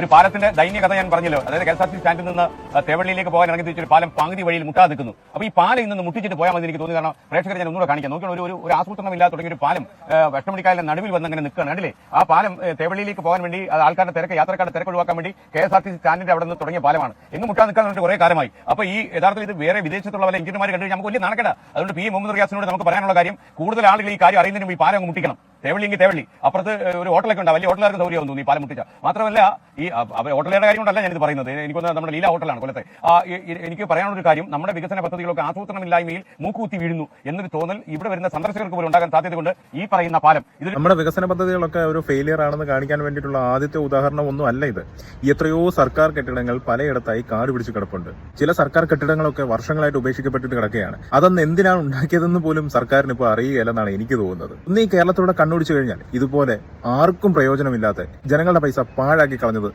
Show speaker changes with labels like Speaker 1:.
Speaker 1: ഒരു പാലത്തിന്റെ ദൈന്യ കഥ ഞാൻ പറഞ്ഞല്ലോ. അതായത് കെഎസ്ആർടി സ്റ്റാൻഡിൽ നിന്ന് തേവള്ളിയിലേക്ക് പോകാൻ ഇറങ്ങി തിരിച്ചൊരു പാലം പകുതി വഴിയിൽ മുട്ടാതെ നിൽക്കുന്നു. അപ്പോൾ ഈ പാലം ഇന്ന് മുട്ടിച്ചിട്ട് പോയാൽ മതി എനിക്ക് തോന്നി. കാരണം പ്രേക്ഷകരെ ഞാൻ ഒന്നുകൂടെ കാണിക്കാം. നോക്കിയാൽ ഒരു ആസൂത്രണമില്ലാതെ തുടങ്ങിയ ഒരു പാലം വെഷ്ടമണിക്കായലിന്റെ നടുവിൽ വന്ന് അങ്ങനെ നിൽക്കുകയാണ്. കണ്ടില്ലേ? ആ പാലം തേവള്ളിയിലേക്ക് പോകാൻ വേണ്ടി ആൾക്കാരുടെ തിരക്ക്, യാത്രക്കാരുടെ തിരക്ക് ഒഴിവാക്കാൻ വേണ്ടി കെഎസ്ആർടി സ്റ്റാൻഡിന്റെ അവിടെ നിന്ന് തുടങ്ങിയ പാലമാണ്. എങ്ങും മുട്ടാതെ നിൽക്കാൻ വേണ്ടി കുറെ കാലമായി. അപ്പോൾ ഈ യഥാർത്ഥത്തിൽ ഇത് വേറെ വിദേശത്തുള്ള വല്ല എഞ്ചിനീയർമാർ കണ്ടു നമുക്ക് വലിയ നടക്കണ്ട. അതുകൊണ്ട് പി മുഹമ്മദ് റിയാസിനോട് നമുക്ക് പറയാനുള്ള കാര്യം, കൂടുതൽ ആളുകൾ ഈ കാര്യം അറിയുന്നതിനും ഈ പാലം അങ്ങ് മുട്ടിക്കണം. തേവള്ളിയെങ്കിൽ തേവള്ളി, അപ്പുറത്ത് ഒരു ഹോട്ടലൊക്കെ ഉണ്ട്, വലിയ ഹോട്ടലുകാർക്ക് സൗകര്യം തോന്നി ഈ പാലം മുട്ടിച്ച. മാത്രമല്ല ഈ ഹോട്ടലുകാരുടെ കാര്യം കൊണ്ടല്ല ഞാനിത് പറയുന്നത്. എനിക്കൊന്ന് നമ്മുടെ ലീല ഹോട്ടലാണ് കൊല്ലത്തെ. എനിക്ക് പറയാനുള്ള കാര്യം, നമ്മുടെ വികസന പദ്ധതികളൊക്കെ ആസൂത്രണമില്ലായ്മയിൽ മൂക്കുകുത്തി വീഴുന്നു എന്നൊരു തോന്നൽ ഇവിടെ വരുന്ന സന്ദർശകർക്ക് പോലും ഉണ്ടാകാൻ സാധ്യതയുണ്ട്. ഈ പറയുന്ന പാലം ഇത്
Speaker 2: നമ്മുടെ വികസന പദ്ധതികളൊക്കെ ഒരു ഫെയിലിയർ ആണെന്ന് കാണിക്കാൻ വേണ്ടിയിട്ടുള്ള ആദ്യത്തെ ഉദാഹരണം ഒന്നും അല്ല ഇത്. എത്രയോ സർക്കാർ കെട്ടിടങ്ങൾ പലയിടത്തായി കാട് പിടിച്ച് കിടപ്പുണ്ട്. ചില സർക്കാർ കെട്ടിടങ്ങളൊക്കെ വർഷങ്ങളായിട്ട് ഉപേക്ഷിക്കപ്പെട്ടിട്ട് കിടക്കുകയാണ്. അതൊന്ന് എന്തിനാണ് ഉണ്ടാക്കിയതെന്ന് പോലും സർക്കാരിന് ഇപ്പോൾ അറിയുകയല്ലെന്നാണ് എനിക്ക് തോന്നുന്നത്. ഇന്ന് ഈ കേരളത്തോടെ കണ്ണോടിച്ചു കഴിഞ്ഞാൽ ഇതുപോലെ ആർക്കും പ്രയോജനമില്ലാത്ത ജനങ്ങളുടെ പൈസ പാഴാക്കി കളഞ്ഞത്